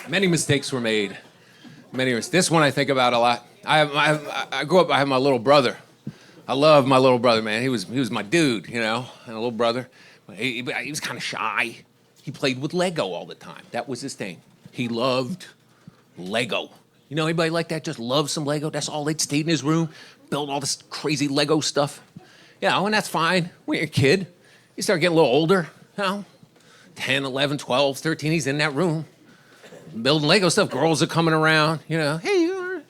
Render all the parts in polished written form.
Many mistakes were made. This one I think about a lot. I grew up, I have my little brother. I love my little brother, man. He was my dude, you know, and a little brother. He was kind of shy. He played with Lego all the time. That was his thing. He loved Lego. You know anybody like that? Just loves some Lego? That's all. They'd stay in his room, build all this crazy Lego stuff. You know, and that's fine. When you're a kid, you start getting a little older, you know, 10, 11, 12, 13, he's in that room building Lego stuff. Girls are coming around, you know, hey, you're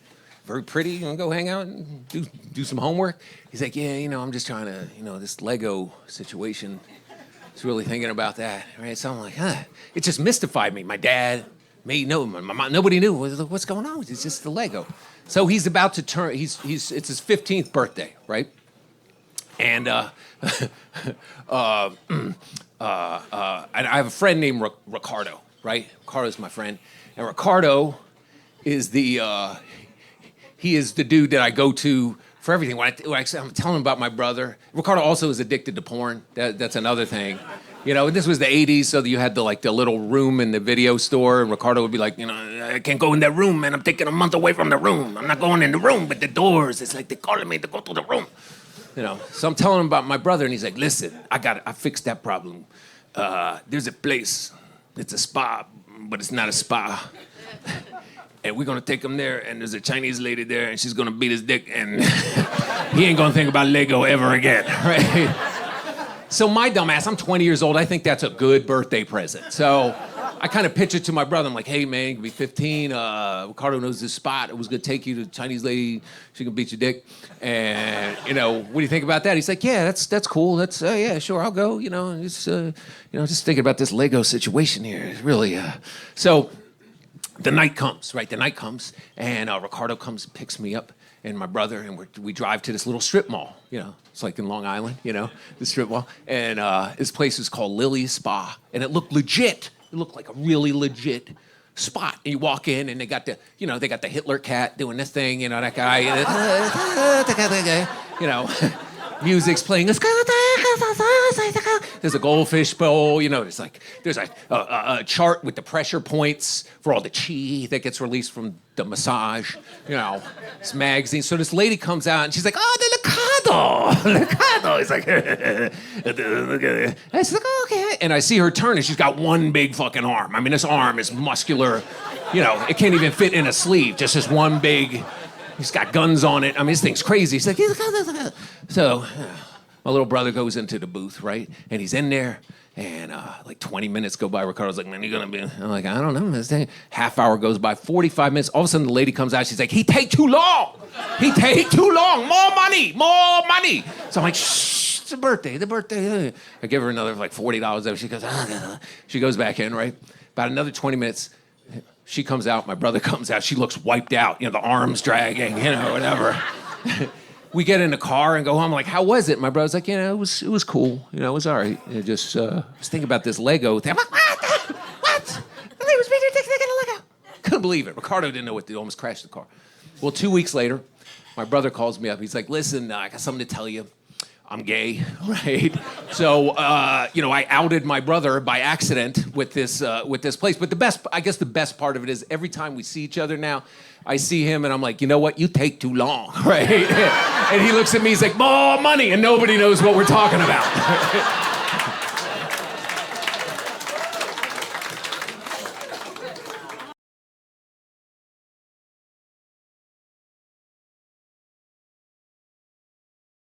very pretty, you want to go hang out and do some homework? He's like, yeah, you know, I'm just trying to, you know, this Lego situation, I was really thinking about that, right? So I'm like, it just mystified me. My dad, me, no, my mom, nobody knew what's going on. It's just the Lego. So he's about to turn, it's his 15th birthday, right? And and I have a friend named Ricardo, right? Ricardo's my friend, and Ricardo is he is the dude that I go to for everything. When I'm telling him about my brother, Ricardo also is addicted to porn. That's another thing. You know, this was the 80s, so you had the little room in the video store, and Ricardo would be like, you know, I can't go in that room, man. I'm taking a month away from the room. I'm not going in the room, but the doors, it's like they're calling me to go to the room. You know, so I'm telling him about my brother, and he's like, listen, I fixed that problem. There's a place. It's a spa, but it's not a spa. And we're going to take him there, and there's a Chinese lady there, and she's going to beat his dick, and he ain't going to think about Lego ever again, right? So my dumbass, I'm 20 years old. I think that's a good birthday present. So I kind of pitch it to my brother. I'm like, hey, man, you can be 15. Ricardo knows this spot. It was going to take you to the Chinese lady. She can beat your dick. And, you know, what do you think about that? He's like, yeah, that's cool. That's, yeah, sure, I'll go. You know, just thinking about this Lego situation here. It's really, So the night comes, right? The night comes, and Ricardo comes and picks me up and my brother, and we drive to this little strip mall. You know, it's like in Long Island, you know, the strip mall. And this place is called Lily's Spa, and it looked legit. It looked like a really legit spot. And you walk in, and they got the Hitler cat doing this thing, you know, that guy, you know, music's playing. There's a goldfish bowl, you know, there's a chart with the pressure points for all the chi that gets released from the massage, you know, this magazine. So this lady comes out, and she's like, oh, the Licado. He's like, I said, oh, okay. And I see her turn, and she's got one big fucking arm. I mean, this arm is muscular, you know, it can't even fit in a sleeve, just this one big, he's got guns on it. I mean, this thing's crazy. He's like, so my little brother goes into the booth, right? And he's in there, and like 20 minutes go by. Ricardo's like, man, you're gonna be, I'm like, I don't know. This thing. Half hour goes by, 45 minutes. All of a sudden, the lady comes out. She's like, he take too long. He take too long. More money. So I'm like, shh, it's the birthday. I give her another like $40. She goes, she goes back in, right? About another 20 minutes. She comes out, my brother comes out. She looks wiped out, you know, the arms dragging, you know, whatever. We get in the car and go home. I'm like, how was it? My brother's like, you know, it was cool. You know, it was all right. I just was thinking about this Lego thing. I'm like, what? Lego. Couldn't believe it. Ricardo didn't know what to do. Almost crashed the car. Well, 2 weeks later, my brother calls me up. He's like, listen, I got something to tell you. I'm gay, right? So, you know, I outed my brother by accident with this place. But the best part of it is every time we see each other now, I see him and I'm like, you know what? You take too long, right? And he looks at me, he's like, more money, and nobody knows what we're talking about.